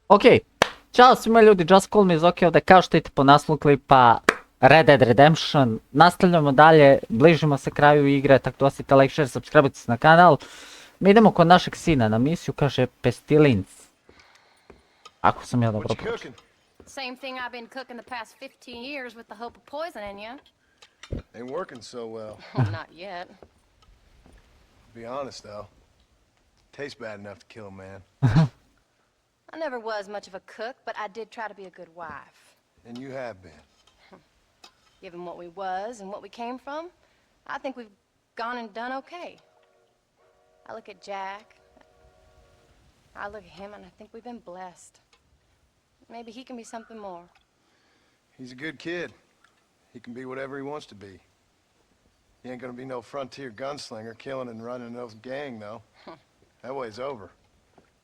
Ok, ćao svima ljudi, JustCallMeZoki ovdje, kao što vidite po naslovu klipa Red Dead Redemption. Nastavljamo dalje, bližimo se kraju igre, tako da ostavite like, share, subscribe se na kanal. Mi idemo kod našeg sina na misiju, kaže Pestilence. Ako sam ja dobro pročio. Same thing I've been cooking the past 15 years with the hope of poisoning you. Ain't working so well. Not yet. Be honest though, tastes bad enough to kill a man. I never was much of a cook, but I did try to be a good wife. And you have been. Given what we was and what we came from, I think we've gone and done okay. I look at Jack, I look at him, and I think we've been blessed. Maybe he can be something more. He's a good kid. He can be whatever he wants to be. He ain't gonna be no frontier gunslinger killing and running no gang, though. That way's over.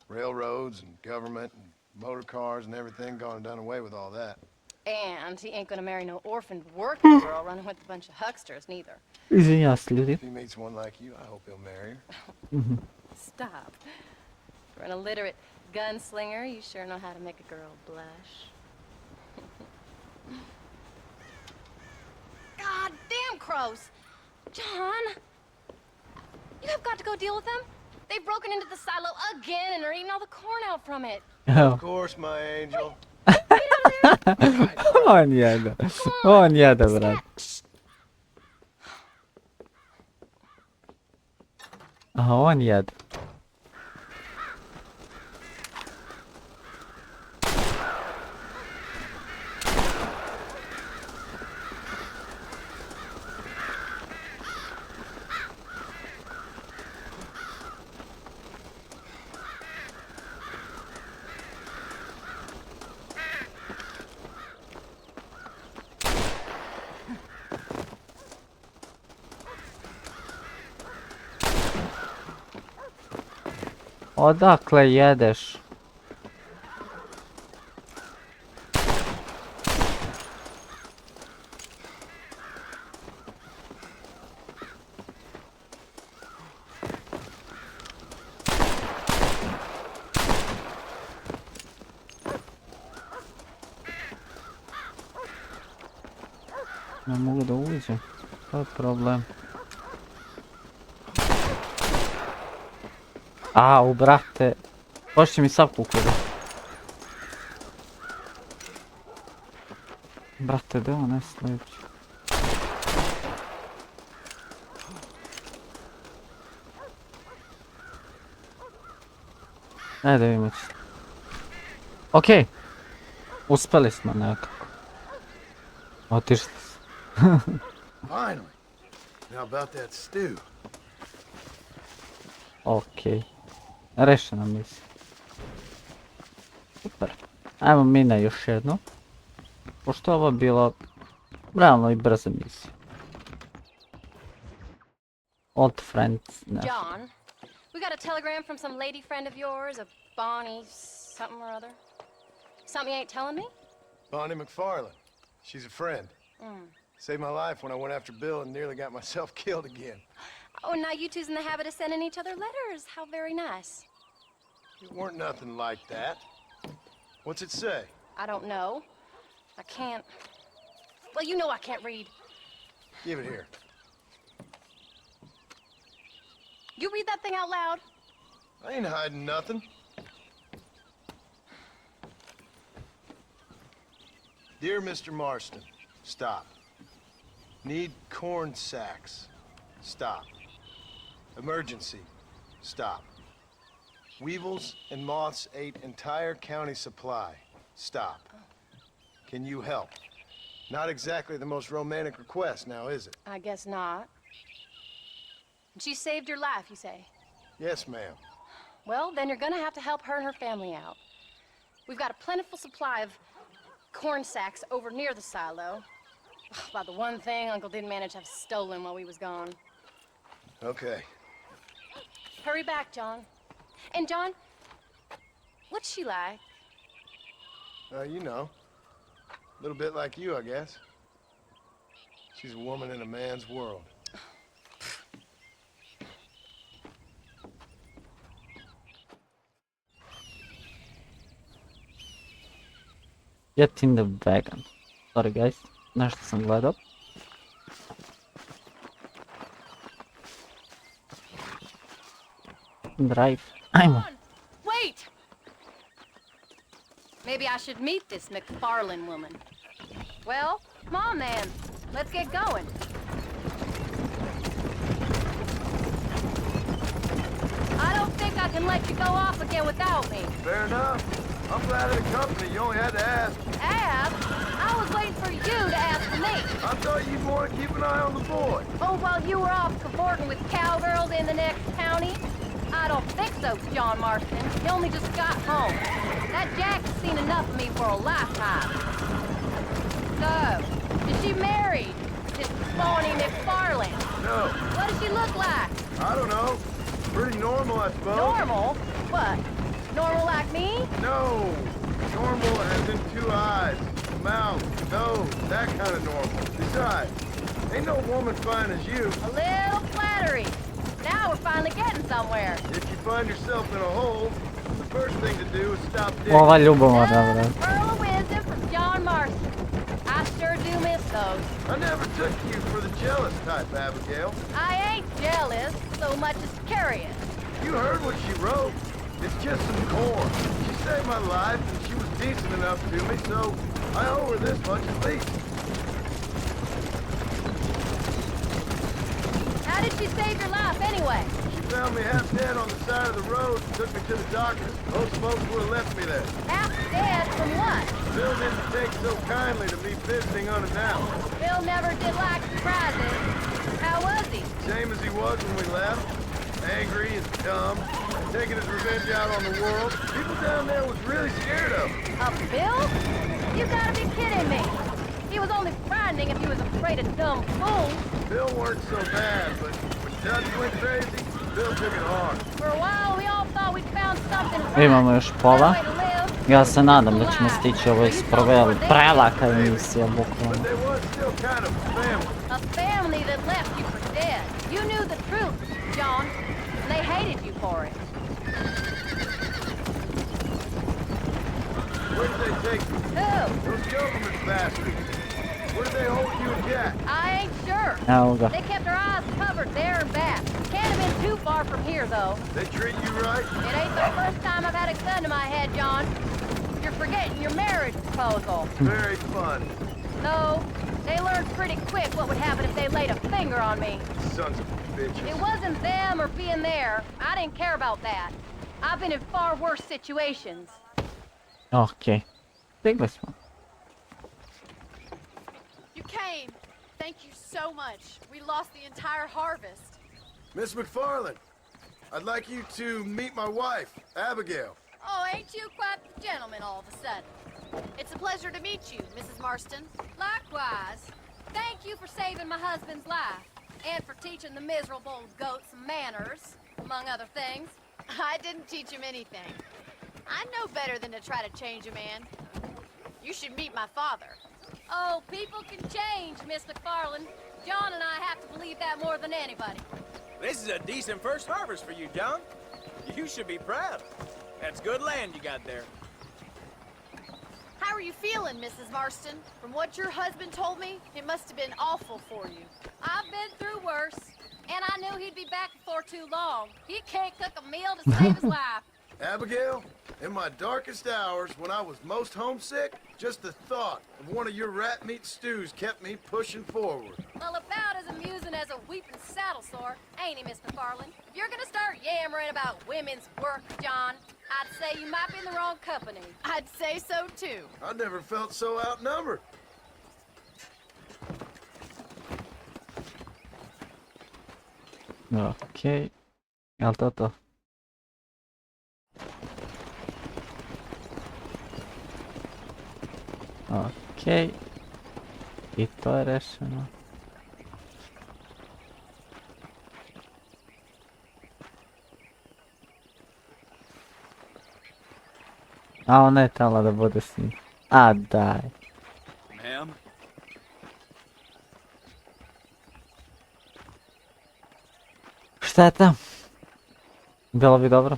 Railroads and government and motor cars and everything gone and done away with all that. And he ain't gonna marry no orphaned working girl running with a bunch of hucksters, neither. Izvinjavam se ljudi. If he meets one like you, I hope he'll marry her. Stop. For an illiterate gunslinger, you sure know how to make a girl blush. God damn crows! John! You have got to go deal with them. They've broken into the silo again and are eating all the corn out from it. Of course, my angel. On jede. On jede, brat. Aha, on jede. Odakle jedeš? Ne mogu da uđem. To je problem. Au, brate. Hoće mi sav kukuda. Brate, da on ne sledeći. Ajde da vidimo će. Okej. Uspeli smo nekako. Otišli smo. Finally. Now about that stew. Okej. Rešena misija. Super. Ajmo mi na još jednu. Pošto ovo je bilo realno i brza misija. Old friends. Ne. John, we got a telegram from some lady friend of yours, a Bonnie something or other. Something you ain't telling me? Bonnie McFarland. She's a friend. Saved my life when I went after Bill and nearly got myself killed again. Oh, now you two's in the habit of sending each other letters. How very nice. It weren't nothing like that. What's it say? I don't know. I can't... Well, you know I can't read. Give it here. You read that thing out loud? I ain't hiding nothing. Dear Mr. Marston, stop. Need corn sacks. Stop. Emergency. Stop. Weevils and moths ate entire county supply. Stop. Can you help? Not exactly the most romantic request now, is it? I guess not. She saved your life, you say? Yes, ma'am. Well, then you're gonna have to help her and her family out. We've got a plentiful supply of corn sacks over near the silo. About the one thing Uncle didn't manage to have stolen while we was gone. Okay. Hurry back, John. And John, what's she like? You know. A little bit like you, I guess. She's a woman in a man's world. Get in the wagon. Sorry guys, nešto sam gledao. Drive. Ajmo. Wait! Maybe I should meet this McFarlane woman. Well, come on then. Let's get going. I don't think I can let you go off again without me. Fair enough. I'm glad of the company. You only had to ask. Ask? I was waiting for you to ask me. I thought you'd want to keep an eye on the boy. Oh, while you were off cavorting with cowgirls in the next county? I don't think so, John Marston. You only just got home. That Jack's seen enough of me for a lifetime. So, is she married? This Bonnie McFarlane? No, What does she look like? I don't know. Pretty normal, I suppose. Normal? What? Normal like me? No. Normal as in 2 eyes, mouth, nose, that kind of normal. Besides, ain't no woman fine as you. A little flattery. Now we're finally getting somewhere. If you find yourself in a hole, the first thing to do is stop digging. Ova ljubomorna, Another bre. pearl of wisdom from John Marston. I sure do miss those. I never took you for the jealous type, Abigail. I ain't jealous so much as curious. You heard what she wrote. It's just some corn. She saved my life, and she was decent enough to me, so I owe her this much at least. How did she save your life anyway? She found me half dead on the side of the road and took me to the doctor. Most folks would have left me there. Half dead from what? Bill didn't take so kindly to me visiting unannounced. Bill never did like surprises. How was he? Same as he was when we left. Angry and dumb. Taking his revenge out on the world. People down there was really scared of him. A Bill? You gotta be kidding me. He was only frightening if he was afraid of dumb fools. Bill weren't so bad, but when Dutch went crazy, Bill took it hard. For a while we all thought we'd found something Imamo još pola. Better way to live. Ja se nadam da ćemo stići, ovo je prelaka emisija, But bukvalno. they was still kind of a family. A family that left you for dead. You knew the truth, John. And they hated you for it. Where did they take you? Who? Those government bastards. Where did they hold you and Jack? I ain't sure. Evo ga. They kept our eyes covered there and back. Can't have been too far from here, though. They treat you right? It ain't the first time I've had a gun to my head, John. You're forgetting your marriage proposal. Very fun. No, they learned pretty quick what would happen if they laid a finger on me. Sons of bitches. It wasn't them or being there. I didn't care about that. I've been in far worse situations. Okej. Stigli smo. You came. Thank you so much. We lost the entire harvest. Miss McFarlane, I'd like you to meet my wife, Abigail. Oh, ain't you quite the gentleman all of a sudden? It's a pleasure to meet you, Mrs. Marston. Likewise. Thank you for saving my husband's life. And for teaching the miserable goat some manners, among other things. I didn't teach him anything. I know better than to try to change a man. You should meet my father. Oh, people can change, Miss McFarlane. John and I have to believe that more than anybody. This is a decent first harvest for you, John. You should be proud. That's good land you got there. How are you feeling, Mrs. Marston? From what your husband told me, it must have been awful for you. I've been through worse, and I knew he'd be back before too long. He can't cook a meal to save his life. Abigail, in my darkest hours, when I was most homesick, just the thought of one of your rat meat stews kept me pushing forward. Well, about as amusing as a weeping saddle sore, ain't he, Miss McFarlane? If you're gonna start yammering about women's work, John, I'd say you might be in the wrong company. I'd say so, too. I never felt so outnumbered. Okej. Jel to? Okej. I to je rešeno. A ona je tala da bude s njim. A daj. Ma'am? Šteta. Bilo bi dobro.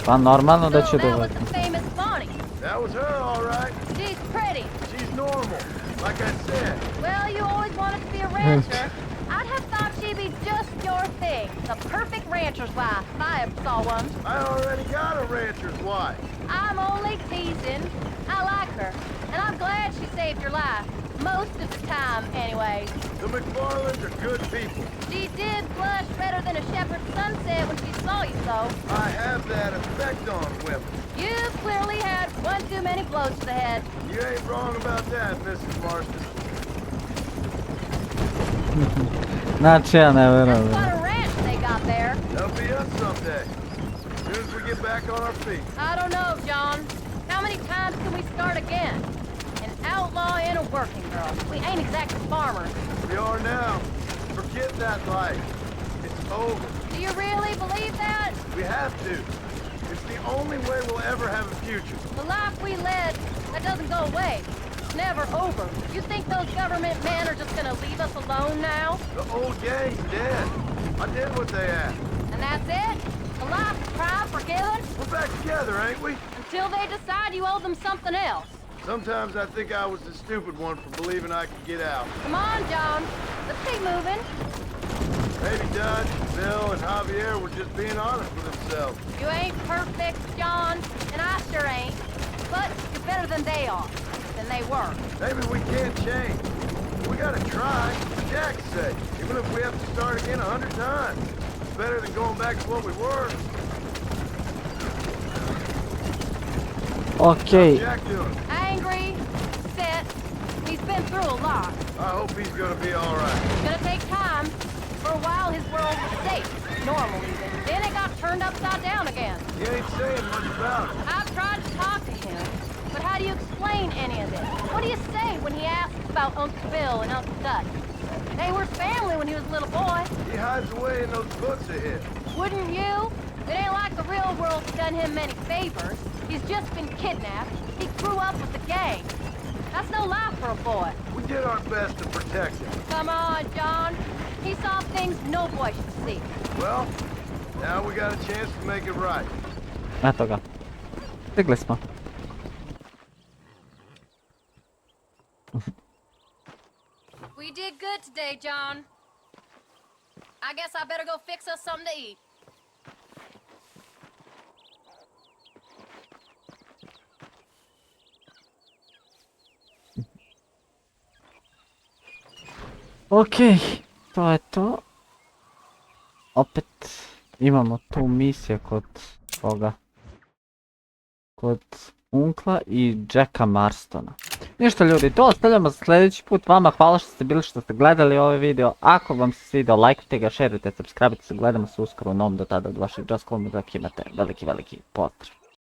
Pa normalno da ću So that was dovoljno. the famous Bonnie. That was her, all right. She's pretty. She's normal, like I said. Well, you always wanted to be a rancher. I'd have thought she'd be just your thing. The perfect rancher's wife, if I ever saw one. I already got a rancher's wife. I'm only teasing. I like her, and I'm glad she saved your life. Most of the time, anyways. The McFarlands are good people. She did blush redder than a shepherd's sunset when she saw you, though. I have that effect on women. You've clearly had one too many blows to the head. You ain't wrong about that, Mrs. Marston. Znači ja ne That's vjerujem. quite a ranch they got there. That'll be us someday. As soon as we get back on our feet. I don't know, John. How many times can we start again? An outlaw and a working girl. We ain't exactly farmers. We are now. Forget that life. It's over. Do you really believe that? We have to. It's the only way we'll ever have a future. The life we led, that doesn't go away. It's never over. You think those government men are just gonna leave us alone now? The old gang's dead. I did what they asked. And that's it? A life of crime forgiven? We're back together, ain't we? Until they decide you owe them something else. Sometimes I think I was the stupid one for believing I could get out. Come on, John. Let's keep moving. Maybe Dutch, Bill, and Javier were just being honest with themselves. You ain't perfect, John, and I sure ain't. But you're better than they are. Than they were. Maybe we can't change. We gotta try, for Jack's sake. Even if we have to start again 100 times. It's better than going back to what we were. Okej, Jack doing? Angry, set. He's been through a lot. I hope he's gonna be all right. It's gonna take time. For a while, his world was safe. Normal, even. Then it got turned upside down again. He ain't saying much about it. I've tried to talk to him, but how do you explain any of this? What do you say when he asks about Uncle Bill and Uncle Dutch? They were family when he was a little boy. He hides away in those books of his. Wouldn't you? It ain't like the real world's done him many favors. He's just been kidnapped. He grew up with the gang. That's no life for a boy. We did our best to protect him. Come on, John. He saw things no boy should see. Well, now we got a chance to make it right. eto ga. Stigli smo. We did good today, John. I guess I better go fix us something to eat. Okej, to je to. Opet imamo tu misije kod toga. Kod Unkla i Jacka Marstona. Ništa ljudi, to ostavljamo za sljedeći put. Vama hvala što ste bili, što ste gledali ovaj video. Ako vam se svidio, lajkujte ga, šerujte, subscribe se, gledamo se uskoro u novom. Do tada od vašeg JustCallMeZoki imate veliki pozdrav.